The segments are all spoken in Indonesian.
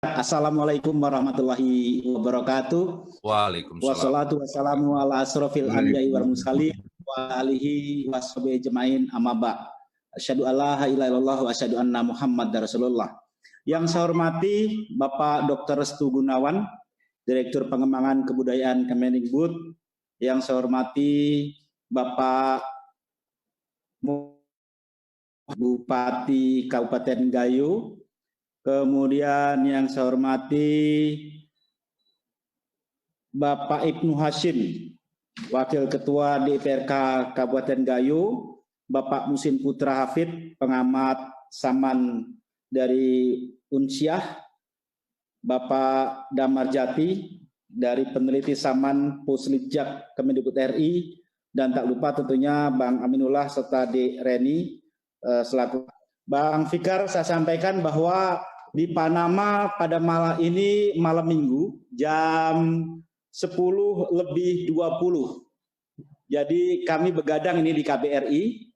Assalamualaikum warahmatullahi wabarakatuh. Waalaikumsalam. Wassalatu wassalamu ala asrofil anbiya'i wal mursalin wa alihi washabihi jemain amma ba'. Asyhadu alla ilaha illallah wa asyhadu anna Muhammadar Rasulullah. Yang saya hormati Bapak Dr. Restu Gunawan, Direktur Pengembangan Kebudayaan Kemendikbud. Yang saya hormati Bapak Bupati Kabupaten Gayo. Kemudian yang saya hormati Bapak Ibnu Hashim, Wakil Ketua DPRK Kabupaten Gayo, Bapak Musin Putra Hafid, pengamat Saman dari Unsyah, Bapak Damar Jati dari peneliti Saman Puslitjak Kemendikbud RI, dan tak lupa tentunya Bang Aminullah serta D. Reni selaku. Bang Fikar, saya sampaikan bahwa di Panama pada malam ini, malam Minggu, jam 10:20. Jadi kami begadang ini di KBRI,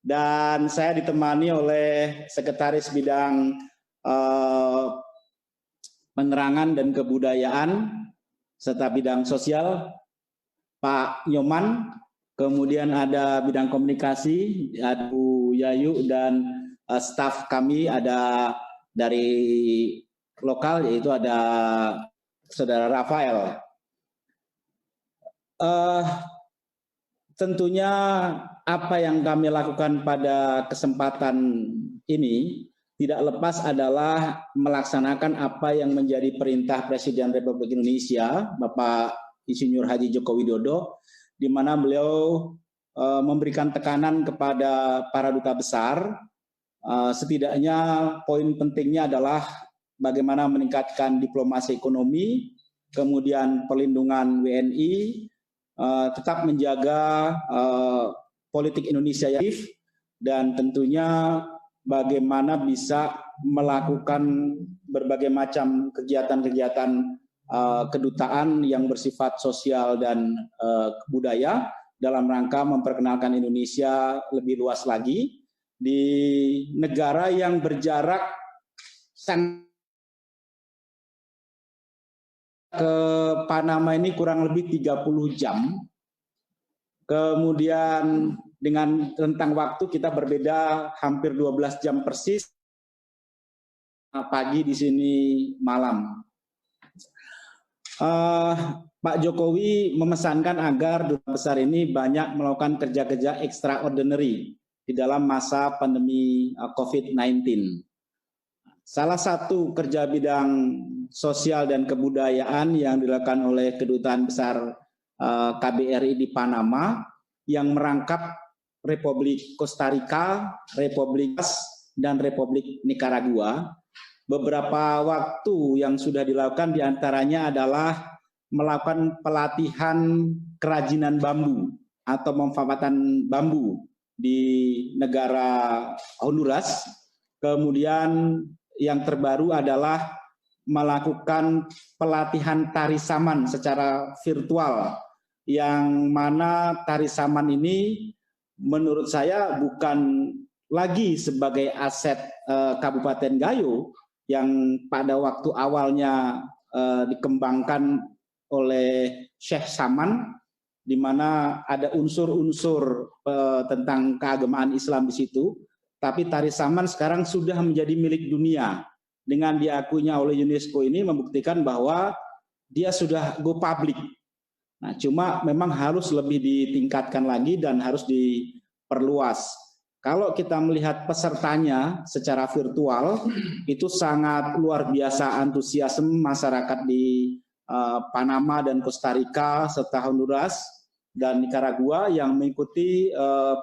dan saya ditemani oleh Sekretaris Bidang Penerangan dan Kebudayaan, serta Bidang Sosial, Pak Nyoman. Kemudian ada Bidang Komunikasi, ada Bu Yayu, dan staf kami ada dari lokal, yaitu ada Saudara Rafael. Tentunya apa yang kami lakukan pada kesempatan ini tidak lepas adalah melaksanakan apa yang menjadi perintah Presiden Republik Indonesia, Bapak Insinyur Haji Joko Widodo, di mana beliau memberikan tekanan kepada para duta besar. Setidaknya poin pentingnya adalah bagaimana meningkatkan diplomasi ekonomi, kemudian perlindungan WNI, tetap menjaga politik Indonesia yang aktif, dan tentunya bagaimana bisa melakukan berbagai macam kegiatan-kegiatan kedutaan yang bersifat sosial dan budaya dalam rangka memperkenalkan Indonesia lebih luas lagi di negara yang berjarak ke Panama ini kurang lebih 30 jam. Kemudian dengan rentang waktu kita berbeda hampir 12 jam persis, pagi di sini malam. Pak Jokowi memesankan agar duta besar ini banyak melakukan kerja-kerja extraordinary di dalam masa pandemi COVID-19. Salah satu kerja bidang sosial dan kebudayaan yang dilakukan oleh Kedutaan Besar KBRI di Panama yang merangkap Republik Costa Rica, Republik dan Republik Nicaragua. Beberapa waktu yang sudah dilakukan diantaranya adalah melakukan pelatihan kerajinan bambu atau pemanfaatan bambu di negara Honduras. Kemudian yang terbaru adalah melakukan pelatihan tari saman secara virtual, yang mana tari saman ini menurut saya bukan lagi sebagai aset Kabupaten Gayo yang pada waktu awalnya dikembangkan oleh Syekh Saman, di mana ada unsur-unsur tentang keagamaan Islam di situ, tapi tari saman sekarang sudah menjadi milik dunia. Dengan diakuinya oleh UNESCO ini membuktikan bahwa dia sudah go public. Nah, cuma memang harus lebih ditingkatkan lagi dan harus diperluas. Kalau kita melihat pesertanya secara virtual, itu sangat luar biasa antusiasme masyarakat di Panama dan Costa Rica serta Honduras dan Nicaragua yang mengikuti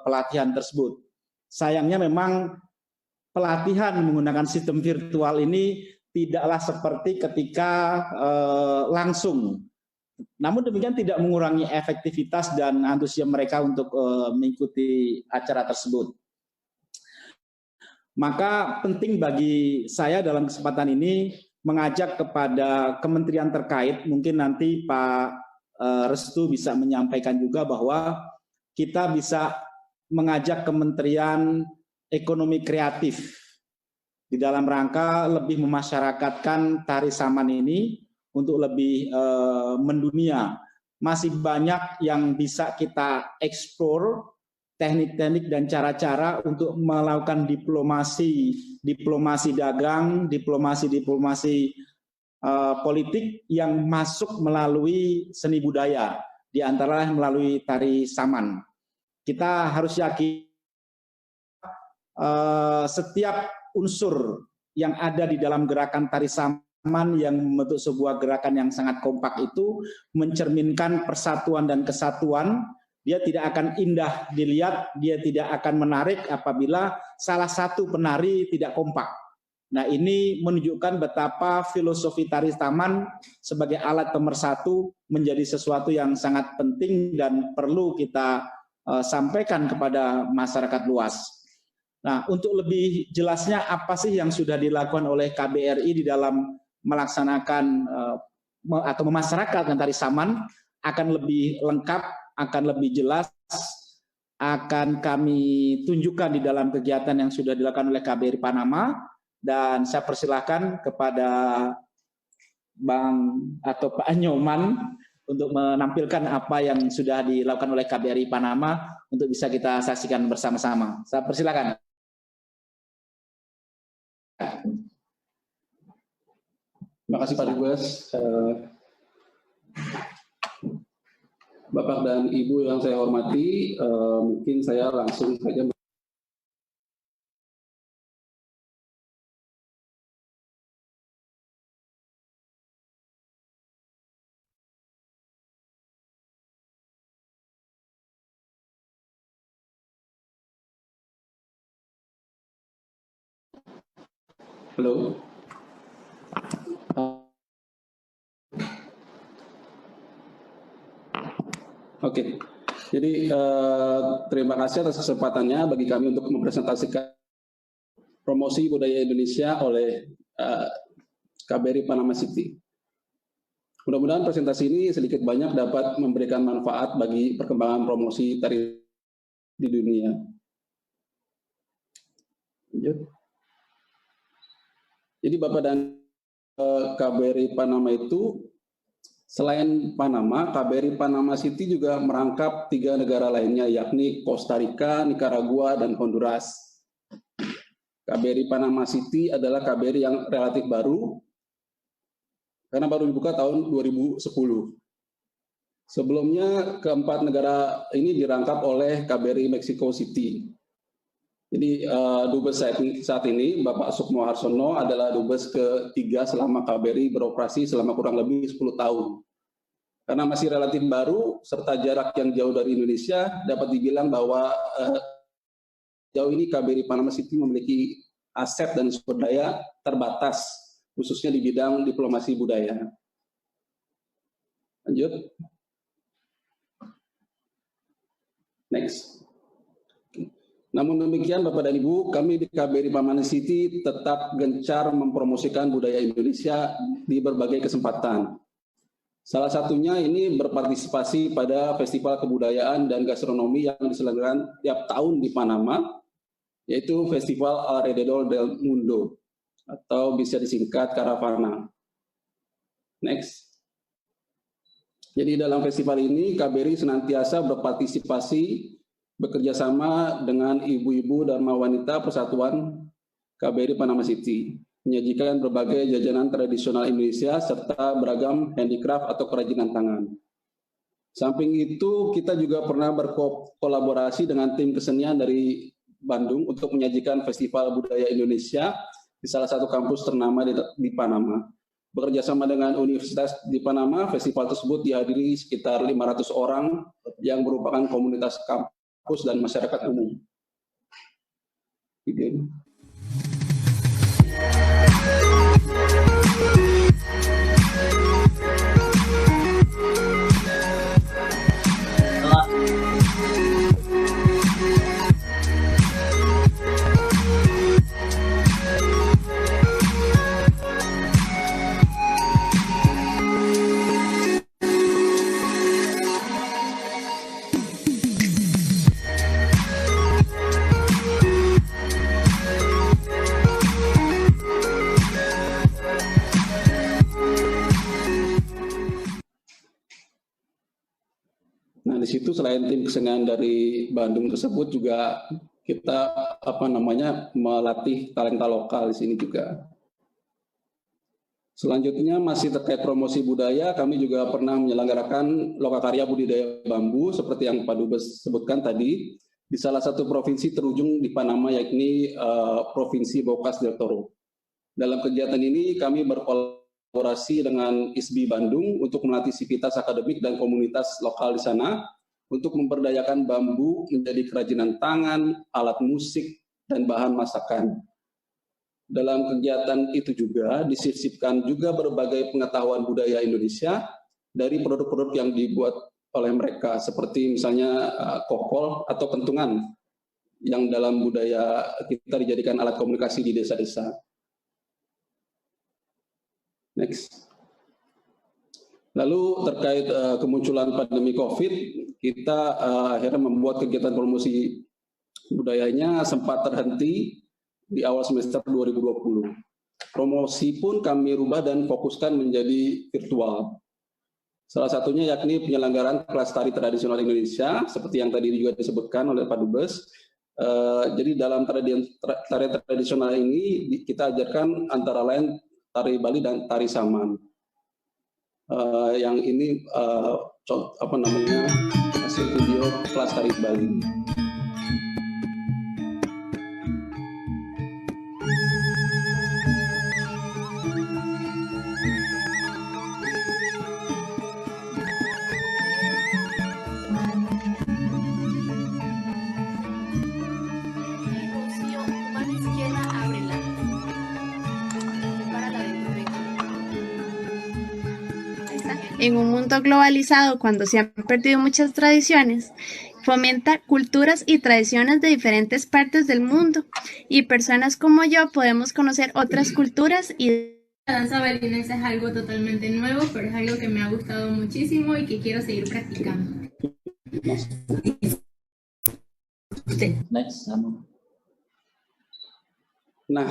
pelatihan tersebut. Sayangnya memang pelatihan menggunakan sistem virtual ini tidaklah seperti ketika langsung. Namun demikian tidak mengurangi efektivitas dan antusias mereka untuk mengikuti acara tersebut. Maka penting bagi saya dalam kesempatan ini mengajak kepada kementerian terkait, mungkin nanti Pak Restu bisa menyampaikan juga bahwa kita bisa mengajak Kementerian Ekonomi Kreatif di dalam rangka lebih memasyarakatkan tari saman ini untuk lebih mendunia. Masih banyak yang bisa kita eksplor, teknik-teknik dan cara-cara untuk melakukan diplomasi dagang, diplomasi politik yang masuk melalui seni budaya, di antaranya melalui tari saman. Kita harus yakin setiap unsur yang ada di dalam gerakan tari saman yang membentuk sebuah gerakan yang sangat kompak itu mencerminkan persatuan dan kesatuan. Dia tidak akan indah dilihat, dia tidak akan menarik apabila salah satu penari tidak kompak. Nah, ini menunjukkan betapa filosofi tari saman sebagai alat pemersatu menjadi sesuatu yang sangat penting dan perlu kita sampaikan kepada masyarakat luas. Nah, untuk lebih jelasnya apa sih yang sudah dilakukan oleh KBRI di dalam melaksanakan atau memasyarakatkan tari saman akan lebih lengkap, akan lebih jelas, akan kami tunjukkan di dalam kegiatan yang sudah dilakukan oleh KBRI Panama, dan saya persilahkan kepada Bang atau Pak Nyoman untuk menampilkan apa yang sudah dilakukan oleh KBRI Panama untuk bisa kita saksikan bersama-sama. Saya persilakan. Terima kasih Pak Dubes. Bapak dan Ibu yang saya hormati, mungkin saya langsung saja. Halo. Oke, jadi terima kasih atas kesempatannya bagi kami untuk mempresentasikan promosi budaya Indonesia oleh KBRI Panama City. Mudah-mudahan presentasi ini sedikit banyak dapat memberikan manfaat bagi perkembangan promosi tari di dunia. Jadi Bapak dan KBRI Panama itu, selain Panama, KBRI Panama City juga merangkap 3 negara lainnya, yakni Costa Rica, Nicaragua, dan Honduras. KBRI Panama City adalah KBRI yang relatif baru, karena baru dibuka tahun 2010. Sebelumnya, keempat negara ini dirangkap oleh KBRI Mexico City. Jadi Dubes saat ini, Bapak Sukmo Harsono adalah Dubes ketiga selama KBRI beroperasi selama kurang lebih 10 tahun. Karena masih relatif baru, serta jarak yang jauh dari Indonesia, dapat dibilang bahwa jauh ini KBRI Panama City memiliki aset dan sumber daya terbatas, khususnya di bidang diplomasi budaya. Lanjut. Next. Namun demikian Bapak dan Ibu, kami di KBRI Panama City tetap gencar mempromosikan budaya Indonesia di berbagai kesempatan. Salah satunya ini berpartisipasi pada Festival Kebudayaan dan Gastronomi yang diselenggarakan tiap tahun di Panama, yaitu Festival Alrededor del Mundo, atau bisa disingkat Caravana. Next. Jadi dalam festival ini KBRI senantiasa berpartisipasi bekerjasama dengan ibu-ibu dan wanita Persatuan KBRI Panama City, menyajikan berbagai jajanan tradisional Indonesia serta beragam handicraft atau kerajinan tangan. Samping itu, kita juga pernah berkolaborasi dengan tim kesenian dari Bandung untuk menyajikan Festival Budaya Indonesia di salah satu kampus ternama di Panama. Bekerjasama dengan Universitas di Panama, festival tersebut dihadiri sekitar 500 orang yang merupakan komunitas kampus dan masyarakat umum. Video. Nah, di situ selain tim kesenian dari Bandung tersebut juga kita melatih talenta lokal di sini juga. Selanjutnya masih terkait promosi budaya, kami juga pernah menyelenggarakan lokakarya budidaya bambu seperti yang Pak Dubes sebutkan tadi di salah satu provinsi terujung di Panama, yakni Provinsi Bocas del Toro. Dalam kegiatan ini kami berkolaborasi dengan ISBI Bandung untuk melatih sivitas akademik dan komunitas lokal di sana untuk memberdayakan bambu menjadi kerajinan tangan, alat musik, dan bahan masakan. Dalam kegiatan itu juga disisipkan juga berbagai pengetahuan budaya Indonesia dari produk-produk yang dibuat oleh mereka, seperti misalnya kokol atau kentungan yang dalam budaya kita dijadikan alat komunikasi di desa-desa. Next. Lalu terkait kemunculan pandemi COVID, kita akhirnya membuat kegiatan promosi budayanya sempat terhenti di awal semester 2020. Promosi pun kami rubah dan fokuskan menjadi virtual. Salah satunya yakni penyelenggaraan kelas tari tradisional Indonesia, seperti yang tadi juga disebutkan oleh Pak Dubes. Jadi dalam tari tradisional ini kita ajarkan antara lain tari Bali dan tari Saman. Yang ini hasil video kelas tari Bali. En un mundo globalizado, cuando se han perdido muchas tradiciones, fomenta culturas y tradiciones de diferentes partes del mundo, y personas como yo podemos conocer otras culturas y... La danza balinesa es algo totalmente nuevo, pero es algo que me ha gustado muchísimo y que quiero seguir practicando. Nah,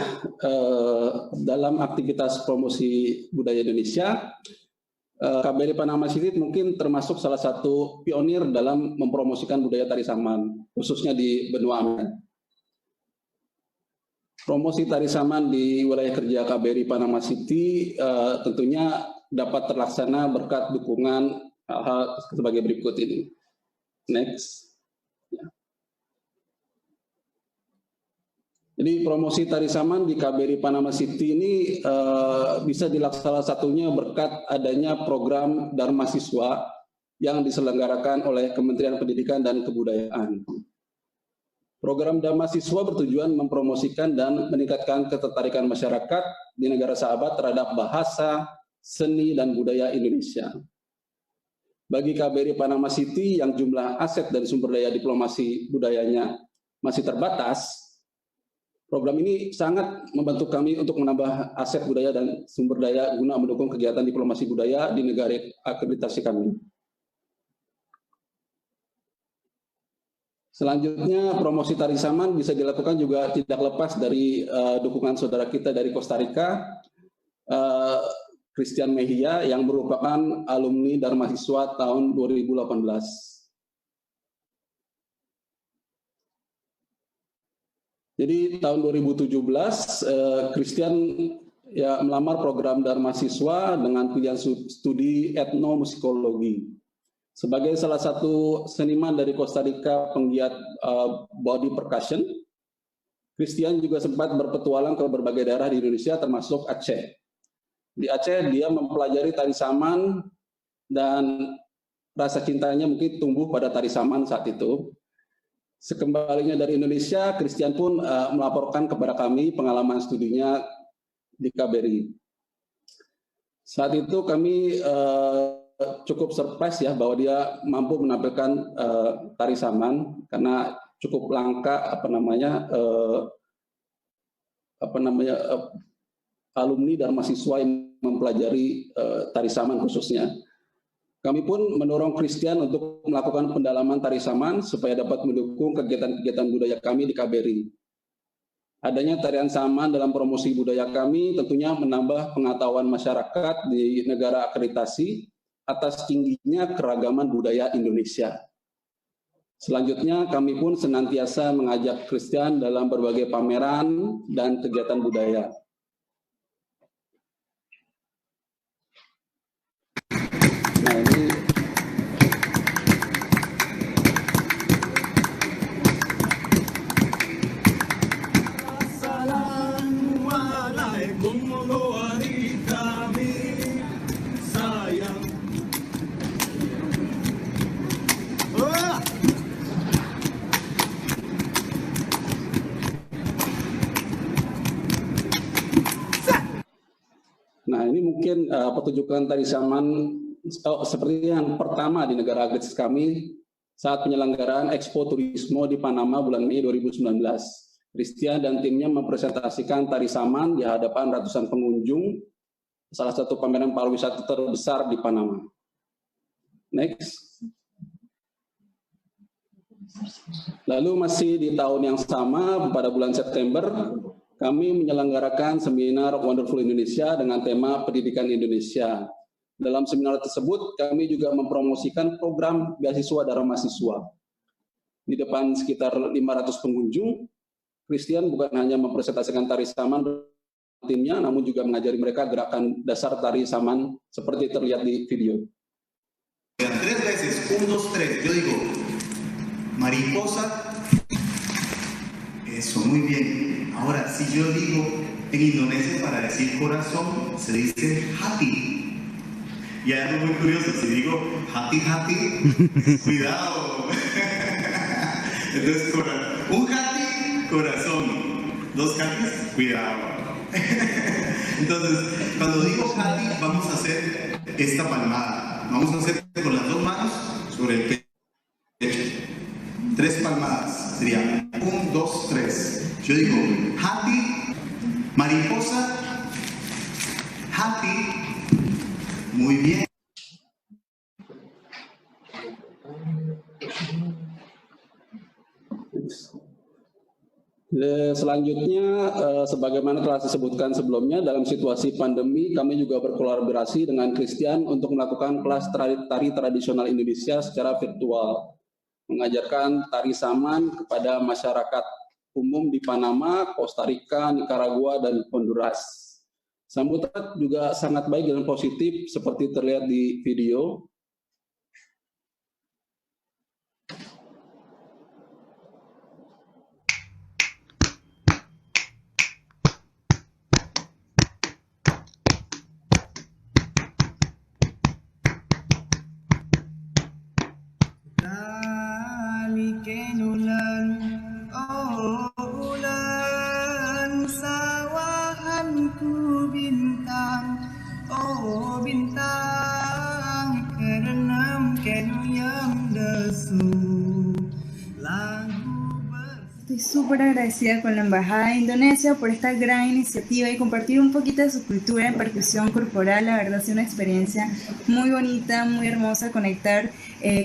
dalam aktivitas promosi budaya Indonesia, KBRI Panama City mungkin termasuk salah satu pionir dalam mempromosikan budaya tari Saman, khususnya di benua Amerika. Promosi tari Saman di wilayah kerja KBRI Panama City tentunya dapat terlaksana berkat dukungan hal sebagai berikut ini. Next. Jadi promosi tari Saman di KBRI Panama City ini bisa dilaksanakan satunya berkat adanya program Dharma Siswa yang diselenggarakan oleh Kementerian Pendidikan dan Kebudayaan. Program Dharma Siswa bertujuan mempromosikan dan meningkatkan ketertarikan masyarakat di negara sahabat terhadap bahasa, seni, dan budaya Indonesia. Bagi KBRI Panama City yang jumlah aset dan sumber daya diplomasi budayanya masih terbatas, program ini sangat membantu kami untuk menambah aset budaya dan sumber daya guna mendukung kegiatan diplomasi budaya di negara akreditasi kami. Selanjutnya, promosi tari Saman bisa dilakukan juga tidak lepas dari dukungan saudara kita dari Costa Rica, Christian Mejia, yang merupakan alumni Dharma Siswa tahun 2018. Jadi tahun 2017 Christian melamar program Dharma Siswa dengan pilihan studi etnomusikologi. Sebagai salah satu seniman dari Costa Rica penggiat body percussion, Christian juga sempat berpetualang ke berbagai daerah di Indonesia termasuk Aceh. Di Aceh dia mempelajari tari Saman dan rasa cintanya mungkin tumbuh pada tari Saman saat itu. Sekembalinya dari Indonesia, Christian pun melaporkan kepada kami pengalaman studinya di KBRI. Saat itu kami cukup surprise ya bahwa dia mampu menampilkan tari Saman karena cukup langka alumni dan mahasiswa yang mempelajari tari Saman khususnya. Kami pun mendorong Christian untuk melakukan pendalaman tari Saman supaya dapat mendukung kegiatan-kegiatan budaya kami di KBRI. Adanya tarian Saman dalam promosi budaya kami tentunya menambah pengetahuan masyarakat di negara akreditasi atas tingginya keragaman budaya Indonesia. Selanjutnya, kami pun senantiasa mengajak Christian dalam berbagai pameran dan kegiatan budaya. Nah, ini mungkin pertunjukan tari saman seperti yang pertama di negara Agats kami saat penyelenggaraan Expo Turismo di Panama bulan Mei 2019. Christian dan timnya mempresentasikan tari saman di hadapan ratusan pengunjung, salah satu pameran pariwisata terbesar di Panama. Next. Lalu masih di tahun yang sama, pada bulan September, kami menyelenggarakan seminar Wonderful Indonesia dengan tema Pendidikan Indonesia. Dalam seminar tersebut, kami juga mempromosikan program beasiswa Dharma Mahasiswa. Di depan sekitar 500 pengunjung, Christian bukan hanya mempresentasikan tari saman timnya, namun juga mengajari mereka gerakan dasar tari saman seperti terlihat di video. 3 veces, 1, 2, 3, yo digo, mariposa, eso, muy bien. Ahora, si yo digo en Indonesia para decir corazón, se dice hati. Y hay algo muy curioso, si digo hati, cuidado. Entonces, un hati, corazón. 2 hatis, cuidado. Entonces, cuando digo hati, vamos a hacer esta palmada. Vamos a hacer con las 2 manos sobre el pecho. 3 palmadas, sería 1, 2, 3. Yo digo, hati, mariposa, hati, muy bien. Selanjutnya, sebagaimana telah disebutkan sebelumnya, dalam situasi pandemi, kami juga berkolaborasi dengan Christian untuk melakukan kelas tari tradisional Indonesia secara virtual, mengajarkan tari saman kepada masyarakat umum di Panama, Costa Rica, Nicaragua, dan Honduras. Sambutan juga sangat baik dan positif seperti terlihat di video. Estoy súper agradecida con la Embajada de Indonesia por esta gran iniciativa y compartir un poquito de su cultura en percusión corporal. La verdad ha sido una experiencia muy bonita, muy hermosa, conectar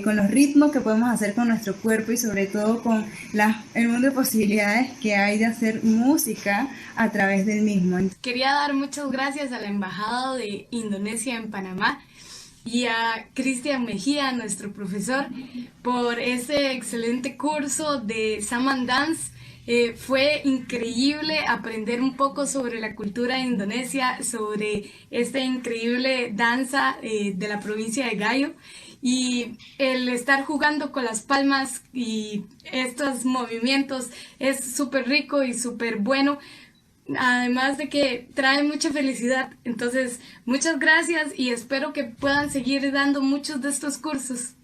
con los ritmos que podemos hacer con nuestro cuerpo y sobre todo con el mundo de posibilidades que hay de hacer música a través del mismo. Quería dar muchas gracias a la Embajada de Indonesia en Panamá y a Christian Mejía, nuestro profesor, por ese excelente curso de Saman Dance. Fue increíble aprender un poco sobre la cultura de Indonesia, sobre esta increíble danza de la provincia de Gayo, y el estar jugando con las palmas y estos movimientos es súper rico y súper bueno. Además de que trae mucha felicidad. Entonces, muchas gracias y espero que puedan seguir dando muchos de estos cursos.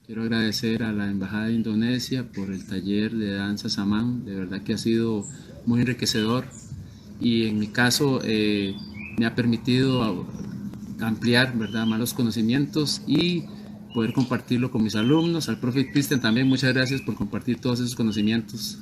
Quiero agradecer a la Embajada de Indonesia por el taller de danza Saman. De verdad que ha sido muy enriquecedor y en mi caso me ha permitido ampliar, ¿verdad?, más los conocimientos y poder compartirlo con mis alumnos. Al profe Christian también, muchas gracias por compartir todos esos conocimientos.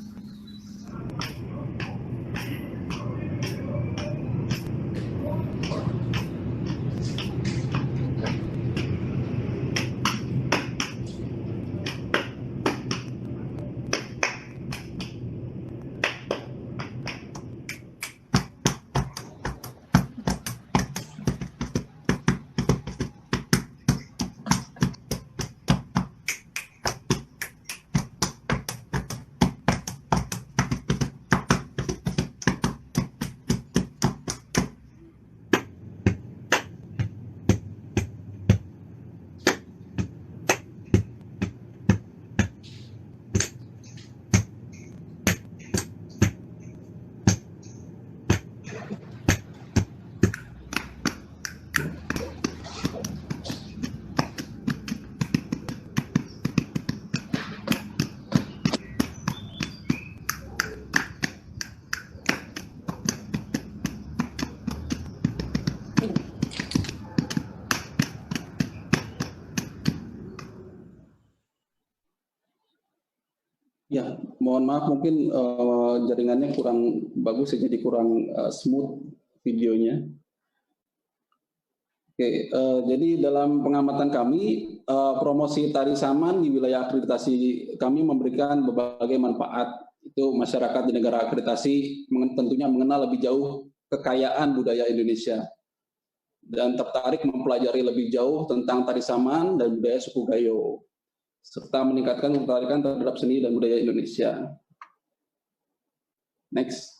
Ya, mohon maaf mungkin jaringannya kurang bagus, jadi kurang smooth videonya. Oke, jadi dalam pengamatan kami, promosi tari saman di wilayah akreditasi kami memberikan berbagai manfaat. Itu masyarakat di negara akreditasi tentunya mengenal lebih jauh kekayaan budaya Indonesia dan tertarik mempelajari lebih jauh tentang tari saman dan budaya suku Gayo, serta meningkatkan ketertarikan terhadap seni dan budaya Indonesia. Next.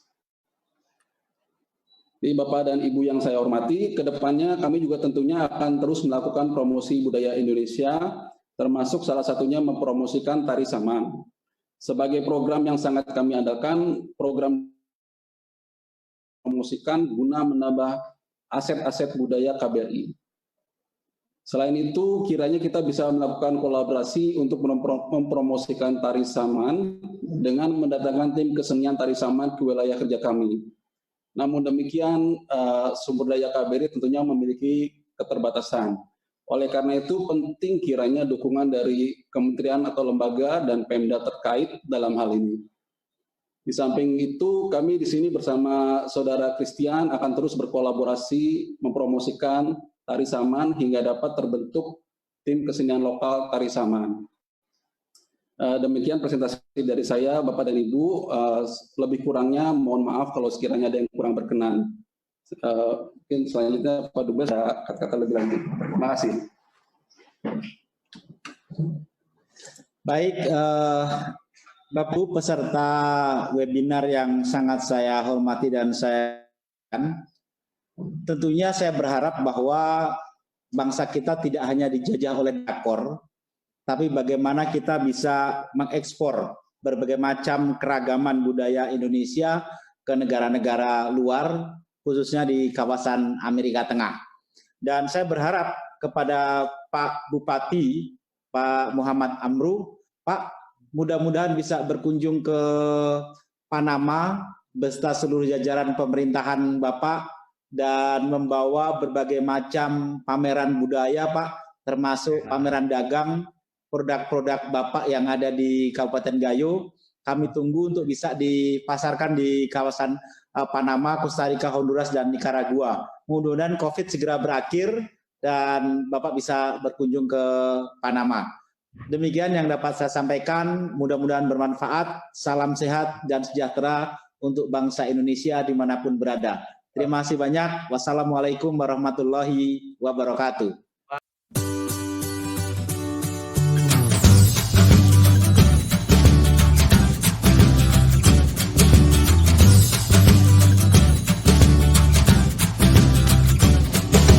Jadi Bapak dan Ibu yang saya hormati, ke depannya kami juga tentunya akan terus melakukan promosi budaya Indonesia, termasuk salah satunya mempromosikan tari saman. Sebagai program yang sangat kami andalkan, program promosikan guna menambah aset-aset budaya KBRI. Selain itu, kiranya kita bisa melakukan kolaborasi untuk mempromosikan tari saman dengan mendatangkan tim kesenian tari saman ke wilayah kerja kami. Namun demikian, sumber daya KBRI tentunya memiliki keterbatasan. Oleh karena itu, penting kiranya dukungan dari kementerian atau lembaga dan Pemda terkait dalam hal ini. Di samping itu, kami di sini bersama Saudara Christian akan terus berkolaborasi mempromosikan tari saman hingga dapat terbentuk tim kesenian lokal tari saman. Demikian presentasi dari saya, Bapak dan Ibu. Lebih kurangnya mohon maaf kalau sekiranya ada yang kurang berkenan. Mungkin selanjutnya Pak Dubes kata-kata lebih lanjut. Terima kasih. Baik, Bapak Ibu peserta webinar yang sangat saya hormati dan saya tentunya saya berharap bahwa bangsa kita tidak hanya dijajah oleh Dakor, tapi bagaimana kita bisa mengekspor berbagai macam keragaman budaya Indonesia ke negara-negara luar, khususnya di kawasan Amerika Tengah. Dan saya berharap kepada Pak Bupati, Pak Muhammad Amru, Pak, mudah-mudahan bisa berkunjung ke Panama beserta seluruh jajaran pemerintahan Bapak dan membawa berbagai macam pameran budaya, Pak, termasuk pameran dagang, produk-produk Bapak yang ada di Kabupaten Gayo. Kami tunggu untuk bisa dipasarkan di kawasan Panama, Costa Rica, Honduras, dan Nicaragua. Mudah-mudahan COVID segera berakhir dan Bapak bisa berkunjung ke Panama. Demikian yang dapat saya sampaikan, mudah-mudahan bermanfaat. Salam sehat dan sejahtera untuk bangsa Indonesia dimanapun berada. Terima kasih banyak. Wassalamualaikum warahmatullahi wabarakatuh.